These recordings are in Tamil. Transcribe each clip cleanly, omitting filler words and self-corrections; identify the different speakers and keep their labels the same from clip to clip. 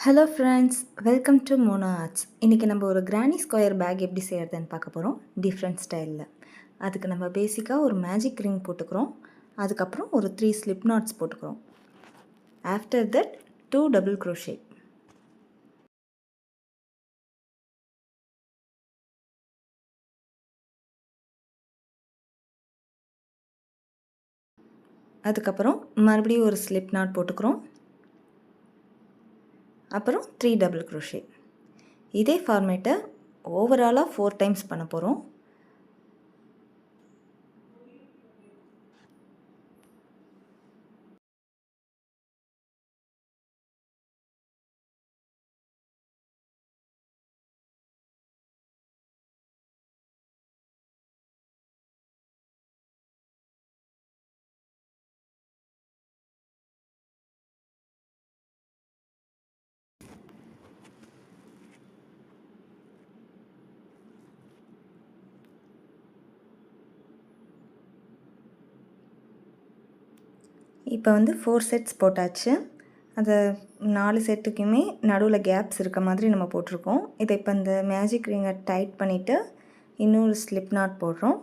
Speaker 1: Hello friends, welcome to mono arts. இன்றைக்கி நம்ம ஒரு கிரானி ஸ்கொயர் பேக் எப்படி செய்கிறதுன்னு பார்க்க போகிறோம் டிஃப்ரெண்ட் ஸ்டைலில். அதுக்கு நம்ம பேசிக்காக ஒரு மேஜிக் ரிங் போட்டுக்கிறோம். அதுக்கப்புறம் ஒரு 3 ஸ்லிப் நாட்ஸ் போட்டுக்கிறோம். After that 2 double crochet. அதுக்கப்புறம் மறுபடியும் ஒரு ஸ்லிப் நாட் போட்டுக்கிறோம். அப்புறம் 3 டபுள் க்ரோஷே. இதே ஃபார்மேட்டை ஓவராலாக 4 டைம்ஸ் பண்ண போகிறோம். இப்போ 4 செட்ஸ் போட்டாச்சு. அந்த 4 செட்டுக்குமே நடுவில் கேப்ஸ் இருக்க மாதிரி நம்ம போட்டிருக்கோம். இதை இப்போ இந்த மேஜிக் ரிங்கை டைட் பண்ணிவிட்டு இன்னொரு ஸ்லிப் நாட் போடுறோம்.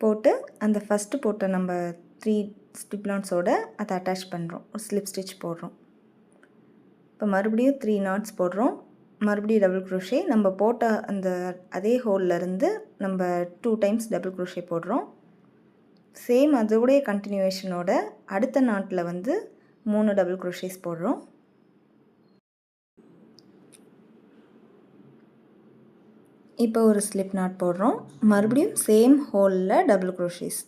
Speaker 1: போட்டு அந்த ஃபஸ்ட்டு போட்ட நம்ம 3 ஸ்லிப் நாட்ஸோடு அதை அட்டாச் பண்ணுறோம். ஒரு ஸ்லிப் ஸ்டிச் போடுறோம். இப்போ மறுபடியும் 3 நாட்ஸ் போடுறோம். மறுபடியும் டபுள் க்ரோஷே. நம்ம போட்ட அந்த அதே ஹோல்லேருந்து நம்ம 2 டைம்ஸ் டபுள் க்ரோஷே போடுறோம். சேம் அதோடைய கண்டினியூவேஷனோட அடுத்த நாட்டில் 3 டபுள் க்ரோஷேஸ் போடுறோம். இப்போ ஒரு ஸ்லிப் நாட் போடுறோம். மறுபடியும் சேம் ஹோலில் டபுள் க்ரோஷேஸ்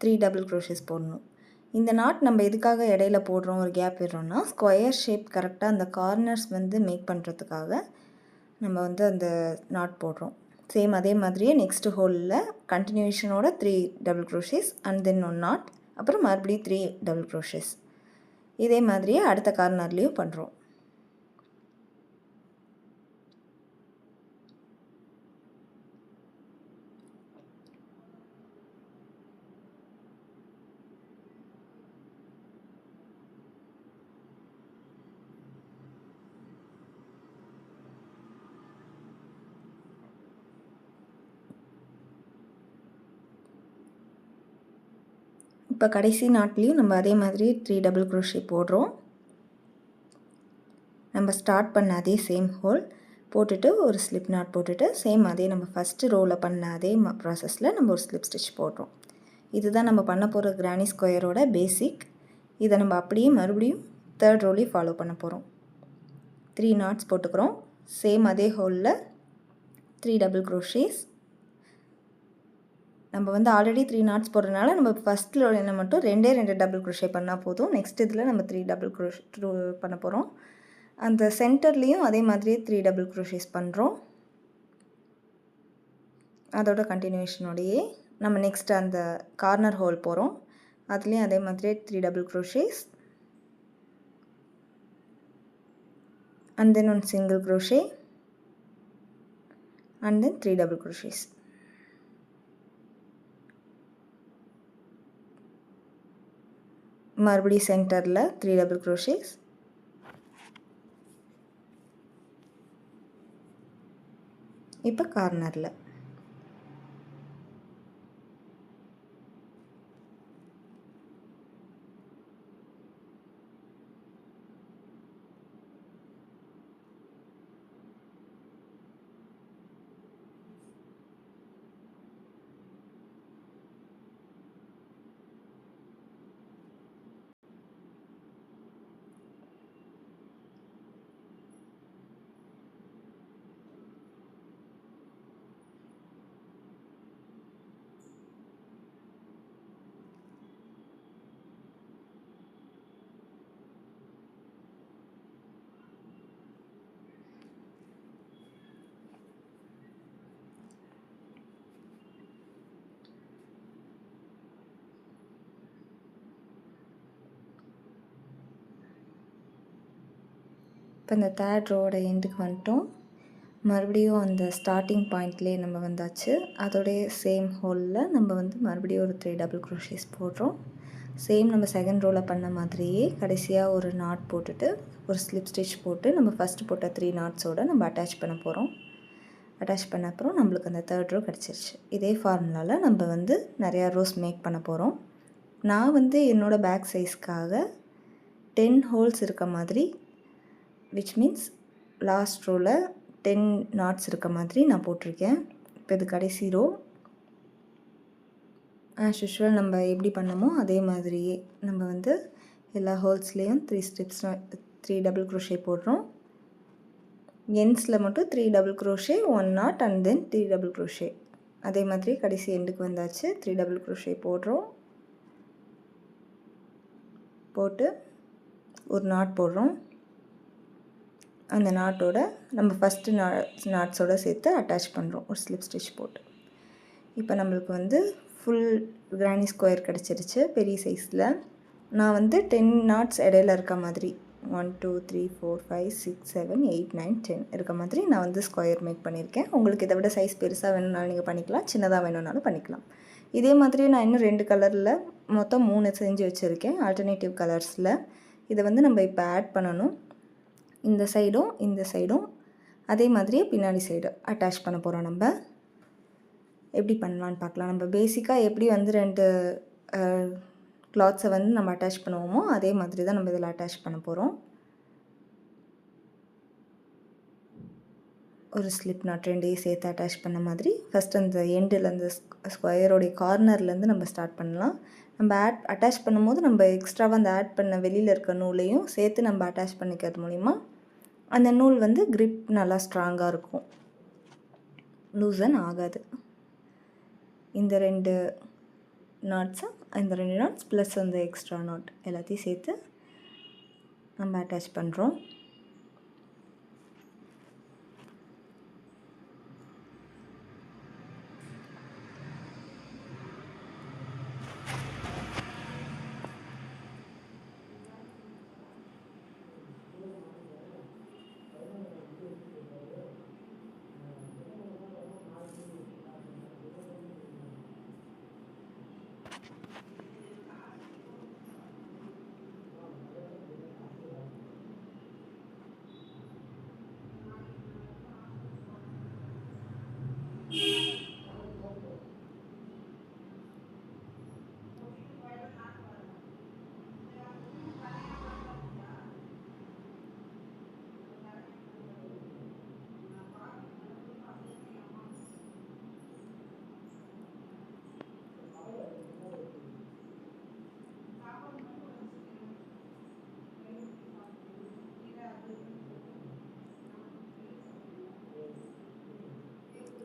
Speaker 1: 3 டபுள் க்ரோஷேஸ் போடணும். இந்த நாட் நம்ம எதுக்காக இடையில போடுறோம், ஒரு கேப் விடுறோம்னா ஸ்கொயர் ஷேப் கரெக்டாக அந்த கார்னர்ஸ் மேக் பண்ணுறதுக்காக நம்ம அந்த நாட் போடுறோம். சேம் அதே மாதிரியே நெக்ஸ்ட் ஹோலில் கண்டினியூஷனோட 3 double crochets and then 1 knot, அப்புறம் மறுபடியும் 3 டபுள் க்ரோஷேஸ். இதே மாதிரியே அடுத்த கார்னர்லேயும் பண்ணுறோம். இப்போ கடைசி நாட்லேயும் நம்ம அதே மாதிரி 3 டபுள் க்ரோஷே போடுறோம். நம்ம ஸ்டார்ட் பண்ண அதே சேம் ஹோல் போட்டுட்டு ஒரு ஸ்லிப் நாட் போட்டுட்டு சேம் அதே நம்ம ஃபஸ்ட்டு ரோவில் பண்ண அதே ப்ராசஸில் நம்ம ஒரு ஸ்லிப் ஸ்டிச் போடுறோம். இதுதான் நம்ம பண்ண போகிற கிரானி ஸ்கொயரோட பேசிக். இதை நம்ம அப்படியே மறுபடியும் 3rd ரோலையும் ஃபாலோ பண்ண போகிறோம். 3 நாட்ஸ் போட்டுக்கிறோம். சேம் அதே ஹோலில் 3 டபுள் க்ரோஷேஸ். நம்ம ஆல்ரெடி 3 நாட்ஸ் போடுறதுனால நம்ம ஃபஸ்ட்டில் மட்டும் 2 டபுள் க்ரோஷே பண்ணால் போதும். நெக்ஸ்ட் இதில் நம்ம 3 டபுள் க்ரோஷே பண்ண போகிறோம். அந்த சென்டர்லேயும் அதே மாதிரியே 3 டபுள் க்ரோஷேஸ் பண்ணுறோம். அதோட கண்டினியூஷனோடையே நம்ம நெக்ஸ்ட் அந்த கார்னர் ஹோல் போகிறோம். அதுலேயும் அதே மாதிரியே 3 double crochets and then 1 single crochet and then 3 double crochets. மறுபடியும் சென்டரில் 3 டபுள் க்ரோஷேஸ். இப்போ கார்னரில் இப்போ இந்த 3rd ரோட எண்டுக்கு வந்துட்டோம். மறுபடியும் அந்த ஸ்டார்டிங் பாயிண்ட்லேயே நம்ம வந்தாச்சு. அதோடைய சேம் ஹோலில் நம்ம மறுபடியும் ஒரு 3 டபுள் க்ரோஷேஸ் போடுறோம். சேம் நம்ம செகண்ட் ரோவில் பண்ண மாதிரியே கடைசியாக ஒரு நாட் போட்டுட்டு ஒரு ஸ்லிப் ஸ்டிச் போட்டு நம்ம ஃபஸ்ட்டு போட்ட 3 நாட்ஸோடு நம்ம அட்டாச் பண்ண போகிறோம். அட்டாச் பண்ண அப்புறம் நம்மளுக்கு அந்த 3rd ரோ கிடச்சிருச்சு. இதே ஃபார்முலாவில் நம்ம வந்து நிறையா ரோஸ் மேக் பண்ண போகிறோம். நான் வந்து என்னோடய பேக் சைஸ்க்காக 10 ஹோல்ஸ் இருக்க மாதிரி, விச் மீன்ஸ் லாஸ்ட் ரோவில் 10 நாட்ஸ் இருக்க மாதிரி நான் போட்டிருக்கேன். இப்போ இது கடைசி ரோ. ஆஸ் யூஷுவல் நம்ம எப்படி பண்ணமோ அதே மாதிரியே நம்ம வந்து எல்லா ஹோல்ஸ்லேயும் 3 டபுள் க்ரோஷே போடுறோம். எண்ட்ஸில் மட்டும் 3 double crochet, 1 not and then 3 double crochet. அதே மாதிரி கடைசி எண்டுக்கு வந்தாச்சு. 3 டபுள் க்ரோஷே போடுறோம். போட்டு ஒரு நாட் போடுறோம். அந்த நாட்டோட நம்ம ஃபஸ்ட்டு நாட்ஸோடு சேர்த்து அட்டாச் பண்ணுறோம் ஒரு ஸ்லிப் ஸ்டிச் போட்டு. இப்போ நம்மளுக்கு வந்து ஃபுல் கிரானி ஸ்கொயர் கிடச்சிருச்சு பெரிய சைஸில். நான் வந்து 10 நாட்ஸ் இடையில இருக்க மாதிரி 1 2 3 4 5 6 7 8 9 10 இருக்க மாதிரி நான் வந்து ஸ்கொயர் மேக் பண்ணியிருக்கேன். உங்களுக்கு இதை விட சைஸ் பெருசாக வேணும்னாலும் நீங்கள் பண்ணிக்கலாம், சின்னதாக வேணும்னாலும் பண்ணிக்கலாம். இதே மாதிரி நான் இன்னும் 2 கலரில் மொத்தம் 3 செஞ்சு வச்சுருக்கேன் ஆல்டர்னேட்டிவ் கலர்ஸில். இதை வந்து நம்ம இப்போ ஆட் பண்ணணும். இந்த சைடும் அதே மாதிரியே பின்னாடி சைடு அட்டாச் பண்ண போகிறோம். நம்ம எப்படி பண்ணலான்னு பார்க்கலாம். நம்ம பேசிக்காக எப்படி வந்து 2 கிளாத்ஸை வந்து நம்ம அட்டாச் பண்ணுவோமோ அதே மாதிரி தான் நம்ம இதில் அட்டாச் பண்ண போகிறோம். ஒரு ஸ்லிப் நாட் 2 சேர்த்து அட்டாச் பண்ண மாதிரி ஃபஸ்ட் அந்த எண்டில் அந்த ஸ்கொயரோடைய கார்னர்லேருந்து நம்ம ஸ்டார்ட் பண்ணலாம். நம்ம அட்டாச் பண்ணும்போது நம்ம எக்ஸ்ட்ராவாக அந்த ஆட் பண்ண வெளியில் இருக்க நூலையும் சேர்த்து நம்ம அட்டாச் பண்ணிக்கிறது மூலிமா அந்த நூல் வந்து grip நல்லா ஸ்ட்ராங்காக இருக்கும், லூசன் ஆகாது. இந்த 2 நாட்ஸ் ப்ளஸ் அந்த எக்ஸ்ட்ரா நாட் எல்லாத்தையும் சேர்த்து நம்ம அட்டாச் பண்ணுறோம்.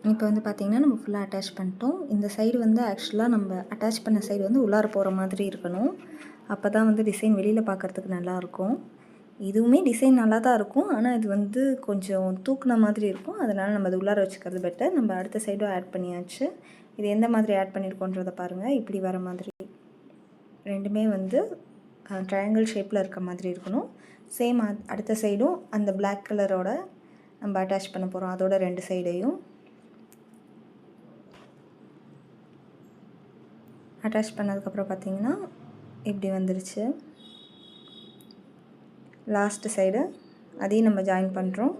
Speaker 1: இப்போ வந்து பார்த்திங்கன்னா நம்ம ஃபுல்லாக அட்டாச் பண்ணிட்டோம். இந்த சைடு வந்து ஆக்சுவலாக நம்ம அட்டாச் பண்ண சைடு வந்து உள்ளார போகிற மாதிரி இருக்கணும். அப்போ தான் வந்து டிசைன் வெளியில் பார்க்குறதுக்கு நல்லாயிருக்கும். இதுவுமே டிசைன் நல்லா தான் இருக்கும், ஆனால் இது வந்து கொஞ்சம் தூக்குன மாதிரி இருக்கும். அதனால் நம்ம அது உள்ளார வச்சுக்கிறது பெட்டர். நம்ம அடுத்த சைடும் ஆட் பண்ணியாச்சு. இது எந்த மாதிரி ஆட் பண்ணியிருக்கோன்றதை பாருங்கள். இப்படி வர மாதிரி ரெண்டுமே வந்து ட்ரையாங்கிள் ஷேப்பில் இருக்க மாதிரி இருக்கணும். சேம் அடுத்த சைடும் அந்த பிளாக் கலரோட நம்ம அட்டாச் பண்ண போகிறோம். அதோட 2 சைடையும் அட்டாச் பண்ணதுக்கப்புறம் பார்த்திங்கன்னா இப்படி வந்துருச்சு. லாஸ்ட்டு சைடு அதையும் நம்ம ஜாயின் பண்ணுறோம்.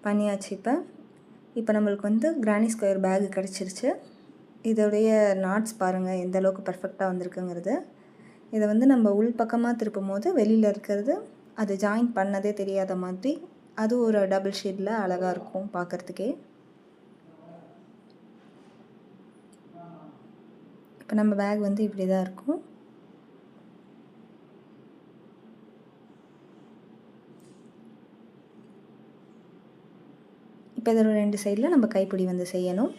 Speaker 1: பண்ணியாச்சு. இப்போ நம்மளுக்கு வந்து கிரானி ஸ்கொயர் பேக் கிடச்சிருச்சு. இதோடைய நாட்ஸ் பாருங்கள் எந்த அளவுக்கு பர்ஃபெக்டாக வந்திருக்குங்கிறது. இதை வந்து நம்ம உள் பக்கமாக திருப்பும் போது வெளியில் இருக்கிறது அது ஜாயின் பண்ணதே தெரியாத மாதிரி அது ஒரு டபுள் ஷேடில் அழகாக இருக்கும் பார்க்குறதுக்கே. இப்போ நம்ம பேக் வந்து இப்படி தான் இருக்கும். இப்போ இதோட 2 சைடில் நம்ம கைப்பிடி வந்து செய்யணும்.